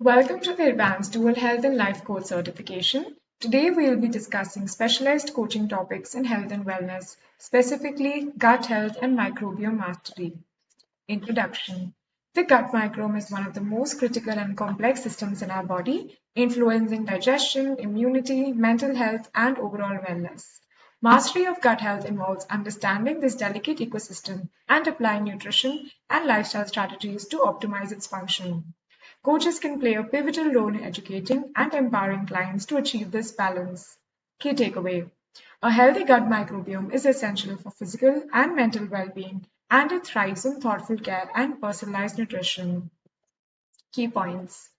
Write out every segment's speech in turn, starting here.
Welcome to the Advanced Dual Health and Life Coach certification. Today we will be discussing specialized coaching topics in health and wellness, specifically gut health and microbiome mastery. Introduction. The gut microbiome is one of the most critical and complex systems in our body, influencing digestion, immunity, mental health, and overall wellness. Mastery of gut health involves understanding this delicate ecosystem and applying nutrition and lifestyle strategies to optimize its function. Coaches can play a pivotal role in educating and empowering clients to achieve this balance. Key takeaway. A healthy gut microbiome is essential for physical and mental well-being, and it thrives on thoughtful care and personalized nutrition. Key points.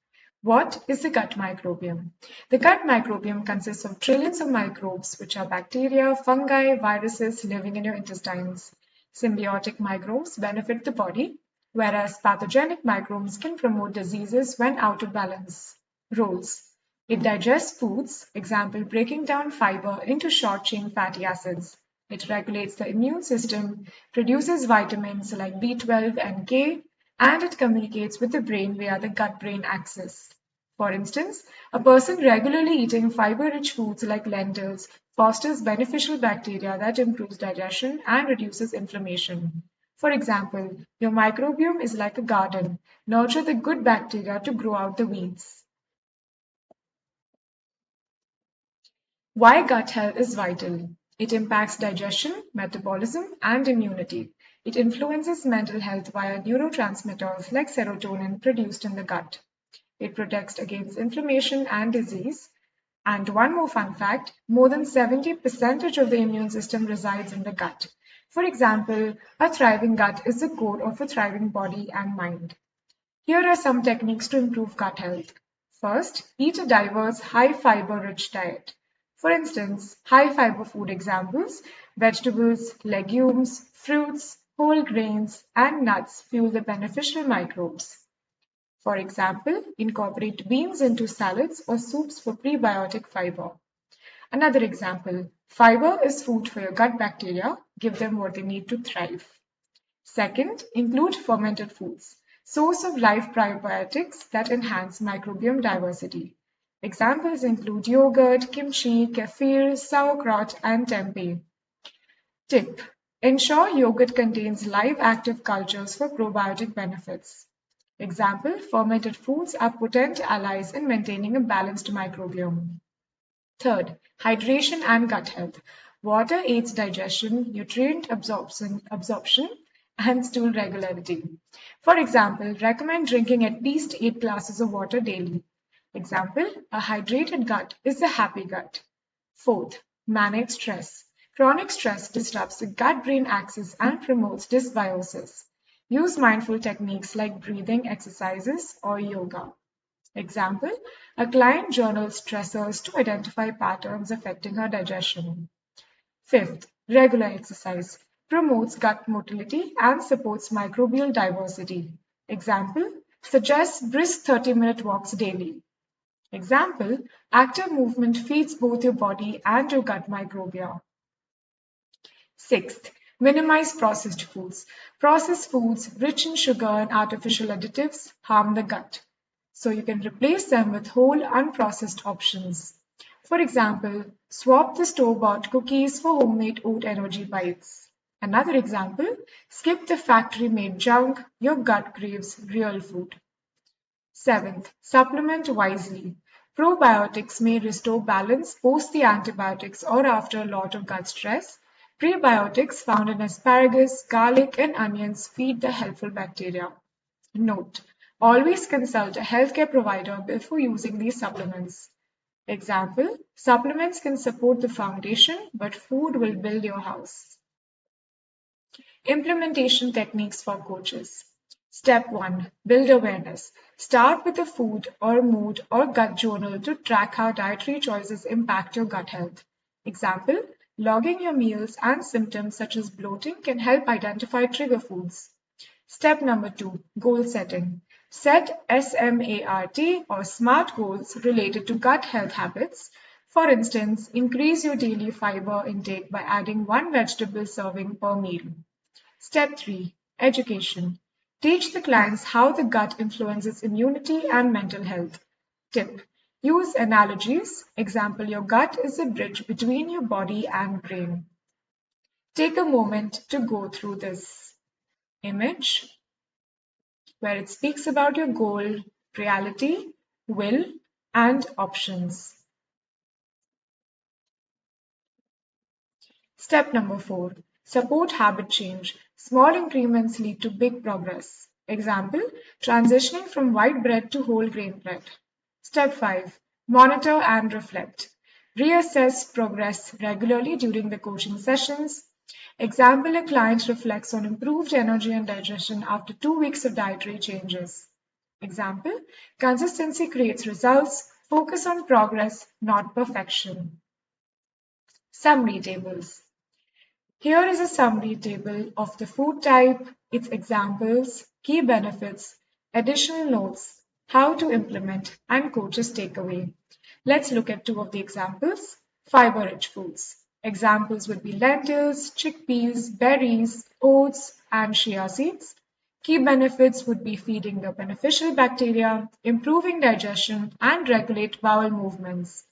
What is the gut microbiome? The gut microbiome consists of trillions of microbes, which are bacteria, fungi, viruses living in your intestines. Symbiotic microbes benefit the body, whereas pathogenic microbes can promote diseases when out of balance. Roles. It digests foods, example breaking down fiber into short-chain fatty acids. It regulates the immune system, produces vitamins like B12 and K, and it communicates with the brain via the gut-brain axis. For instance, a person regularly eating fiber-rich foods like lentils fosters beneficial bacteria that improves digestion and reduces inflammation. For example, your microbiome is like a garden. Nurture the good bacteria to grow out the weeds. Why gut health is vital. It impacts digestion, metabolism, and immunity. It influences mental health via neurotransmitters like serotonin produced in the gut. It protects against inflammation and disease. And one more fun fact, more than 70% of the immune system resides in the gut. For example, a thriving gut is the core of a thriving body and mind. Here are some techniques to improve gut health. First, eat a diverse, high fiber rich diet. For instance, high fiber food examples, vegetables, legumes, fruits, whole grains, and nuts fuel the beneficial microbes. For example, incorporate beans into salads or soups for prebiotic fiber. Another example, fiber is food for your gut bacteria, give them what they need to thrive. Second, include fermented foods, source of live probiotics that enhance microbiome diversity. Examples include yogurt, kimchi, kefir, sauerkraut, and tempeh. Tip: ensure yogurt contains live active cultures for probiotic benefits. Example, fermented foods are potent allies in maintaining a balanced microbiome. Third, hydration and gut health. Water aids digestion, nutrient absorption, and stool regularity. For example, recommend drinking at least 8 glasses of water daily. Example, a hydrated gut is a happy gut. Fourth, manage stress. Chronic stress disrupts the gut-brain axis and promotes dysbiosis. Use mindful techniques like breathing exercises or yoga. Example, a client journals stressors to identify patterns affecting her digestion. Fifth, regular exercise promotes gut motility and supports microbial diversity. Example, suggests brisk 30-minute walks daily. Example, active movement feeds both your body and your gut microbiome. Sixth, minimize processed foods. Processed foods rich in sugar and artificial additives harm the gut. So you can replace them with whole unprocessed options. For example, swap the store-bought cookies for homemade oat energy bites. Another example, skip the factory-made junk, your gut craves real food. Seventh, supplement wisely. Probiotics may restore balance post the antibiotics or after a lot of gut stress. Prebiotics found in asparagus, garlic, and onions feed the helpful bacteria. Note: always consult a healthcare provider before using these supplements. Example, supplements can support the foundation, but food will build your house. Implementation techniques for coaches. Step 1. Build awareness. Start with a food or mood or gut journal to track how dietary choices impact your gut health. Example, logging your meals and symptoms such as bloating can help identify trigger foods. Step number 2. Goal setting. Set SMART or SMART goals related to gut health habits. For instance, increase your daily fiber intake by adding one vegetable serving per meal. Step 3. Education. Teach the clients how the gut influences immunity and mental health. Tip: use analogies. Example, your gut is a bridge between your body and brain. Take a moment to go through this image where it speaks about your goal, reality, will, and options. Step number 4. Support habit change. Small increments lead to big progress. Example, transitioning from white bread to whole grain bread. Step 5. Monitor and reflect. Reassess progress regularly during the coaching sessions. Example, a client reflects on improved energy and digestion after 2 weeks of dietary changes. Example, consistency creates results. Focus on progress, not perfection. Summary tables. Here is a summary table of the food type, its examples, key benefits, additional notes, how to implement, and coach's takeaway. Let's look at two of the examples. Fiber-rich foods. Examples would be lentils, chickpeas, berries, oats, and chia seeds. Key benefits would be feeding the beneficial bacteria, improving digestion, and regulate bowel movements.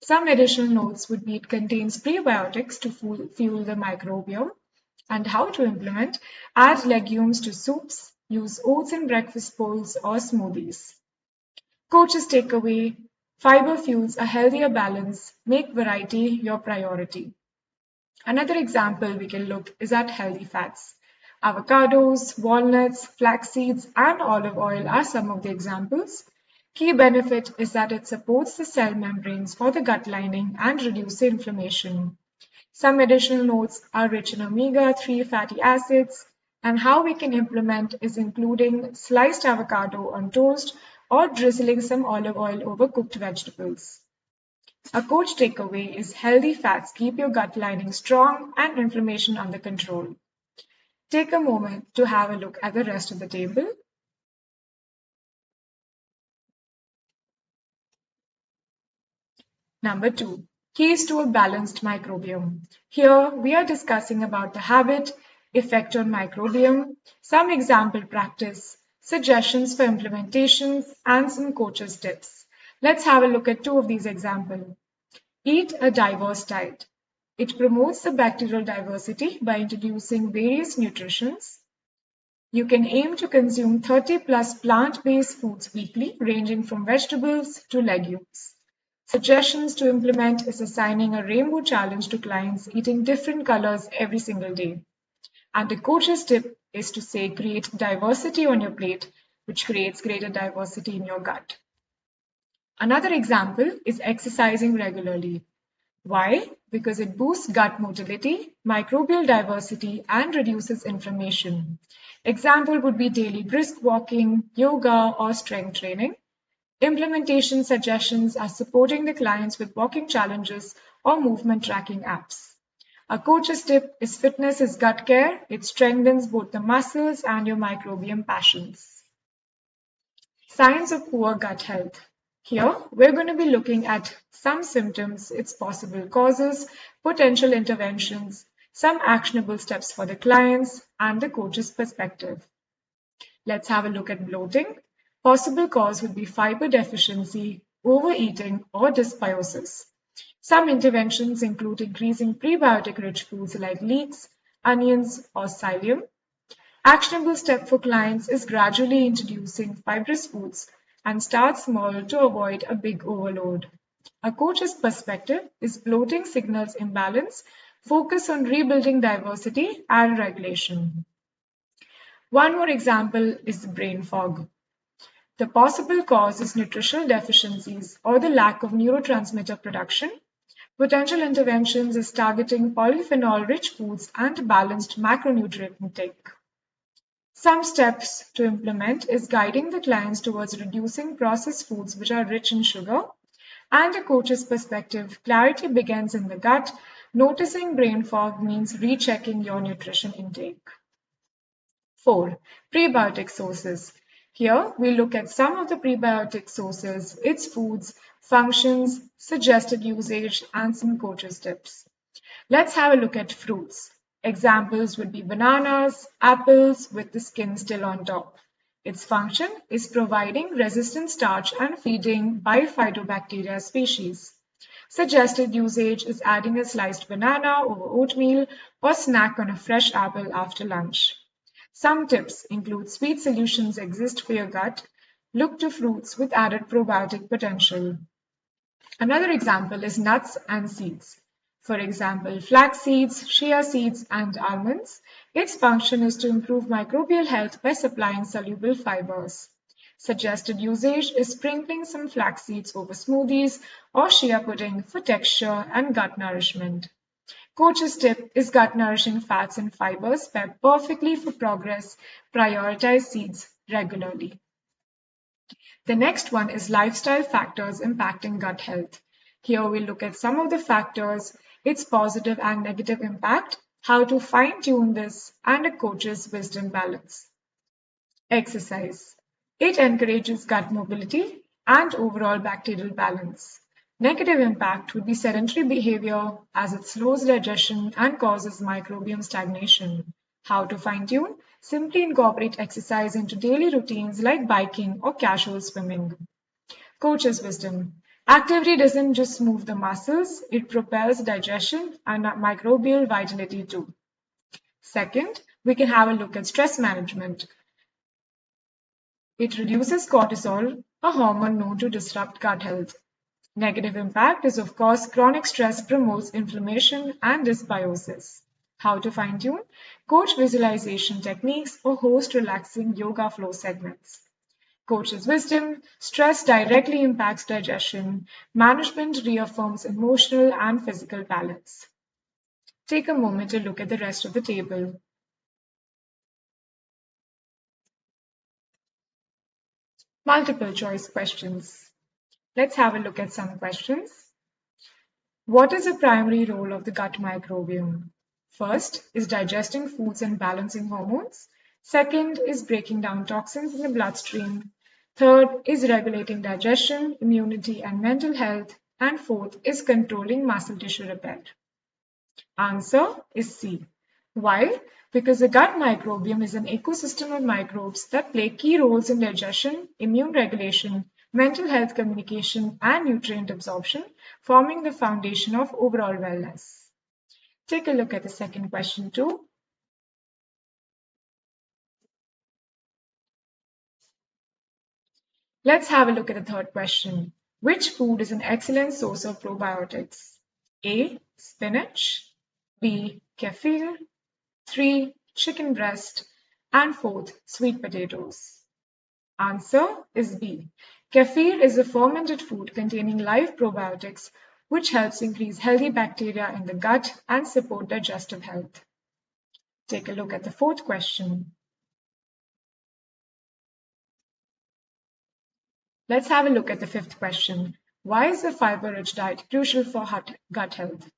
Some additional notes would be it contains prebiotics to fuel the microbiome, and how to implement: add legumes to soups, use oats in breakfast bowls or smoothies. Coach's takeaway: fiber fuels a healthier balance, make variety your priority. Another example we can look is at healthy fats. Avocados, walnuts, flax seeds, and olive oil are some of the examples. Key benefit is that it supports the cell membranes for the gut lining and reduces inflammation. Some additional notes are rich in omega-3 fatty acids, and how we can implement is including sliced avocado on toast or drizzling some olive oil over cooked vegetables. A coach takeaway is healthy fats keep your gut lining strong and inflammation under control. Take a moment to have a look at the rest of the table. Number 2. Keys to a balanced microbiome. Here we are discussing about the habit, effect on microbiome, some example practice, suggestions for implementation, and some coaches tips. Let's have a look at two of these examples. Eat a diverse diet. It promotes the bacterial diversity by introducing various nutritions. You can aim to consume 30 plus plant-based foods weekly, ranging from vegetables to legumes. Suggestions to implement is assigning a rainbow challenge to clients eating different colors every single day. And the coach's tip is to say create diversity on your plate, which creates greater diversity in your gut. Another example is exercising regularly. Why? Because it boosts gut motility, microbial diversity, and reduces inflammation. Example would be daily brisk walking, yoga, or strength training. Implementation suggestions are supporting the clients with walking challenges or movement tracking apps. A coach's tip is fitness is gut care. It strengthens both the muscles and your microbiome passions. Signs of poor gut health. Here, we're going to be looking at some symptoms, its possible causes, potential interventions, some actionable steps for the clients, and the coach's perspective. Let's have a look at bloating. Possible cause would be fiber deficiency, overeating, or dysbiosis. Some interventions include increasing prebiotic-rich foods like leeks, onions, or psyllium. Actionable step for clients is gradually introducing fibrous foods and start small to avoid a big overload. A coach's perspective is bloating signals imbalance, focus on rebuilding diversity and regulation. One more example is brain fog. The possible cause is nutritional deficiencies or the lack of neurotransmitter production. Potential interventions is targeting polyphenol-rich foods and balanced macronutrient intake. Some steps to implement is guiding the clients towards reducing processed foods which are rich in sugar. And a coach's perspective, clarity begins in the gut. Noticing brain fog means rechecking your nutrition intake. 4. Prebiotic sources. Here we look at some of the prebiotic sources, its foods, functions, suggested usage, and some coaches tips. Let's have a look at fruits. Examples would be bananas, apples with the skin still on top. Its function is providing resistant starch and feeding bifidobacteria species. Suggested usage is adding a sliced banana over oatmeal or snack on a fresh apple after lunch. Some tips include sweet solutions exist for your gut. Look to fruits with added probiotic potential. Another example is nuts and seeds. For example, flax seeds, chia seeds, and almonds. Its function is to improve microbial health by supplying soluble fibers. Suggested usage is sprinkling some flax seeds over smoothies or chia pudding for texture and gut nourishment. Coach's tip is gut nourishing fats and fibers pair perfectly for progress. Prioritize seeds regularly. The next one is lifestyle factors impacting gut health. Here we look at some of the factors, its positive and negative impact, how to fine-tune this, and a coach's wisdom balance. Exercise. It encourages gut mobility and overall bacterial balance. Negative impact would be sedentary behavior as it slows digestion and causes microbiome stagnation. How to fine-tune? Simply incorporate exercise into daily routines like biking or casual swimming. Coach's wisdom. Activity doesn't just move the muscles, it propels digestion and microbial vitality too. Second, we can have a look at stress management. It reduces cortisol, a hormone known to disrupt gut health. Negative impact is, of course, chronic stress promotes inflammation and dysbiosis. How to fine-tune? Coach visualization techniques or host relaxing yoga flow segments. Coach's wisdom, stress directly impacts digestion. Management reaffirms emotional and physical balance. Take a moment to look at the rest of the table. Multiple choice questions. Let's have a look at some questions. What is the primary role of the gut microbiome? First is digesting foods and balancing hormones. Second is breaking down toxins in the bloodstream. Third is regulating digestion, immunity, and mental health. And fourth is controlling muscle tissue repair. Answer is C. Why? Because the gut microbiome is an ecosystem of microbes that play key roles in digestion, immune regulation, mental health communication, and nutrient absorption, forming the foundation of overall wellness. Take a look at the second question too. Let's have a look at the third question. Which food is an excellent source of probiotics? A. Spinach. B. Kefir. 3. Chicken breast. And 4th, sweet potatoes. Answer is B. Kefir is a fermented food containing live probiotics which helps increase healthy bacteria in the gut and support digestive health. Take a look at the fourth question. Let's have a look at the fifth question. Why is a fiber-rich diet crucial for gut health?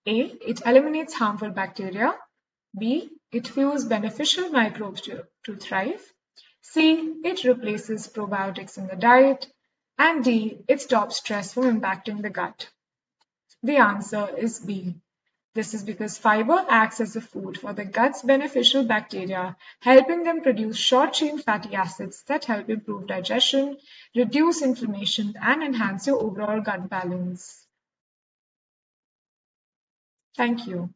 A. It eliminates harmful bacteria. B. It fuels beneficial microbes to thrive. C. It replaces probiotics in the diet. And D. It stops stress from impacting the gut. The answer is B. This is because fiber acts as a food for the gut's beneficial bacteria, helping them produce short-chain fatty acids that help improve digestion, reduce inflammation, and enhance your overall gut balance. Thank you.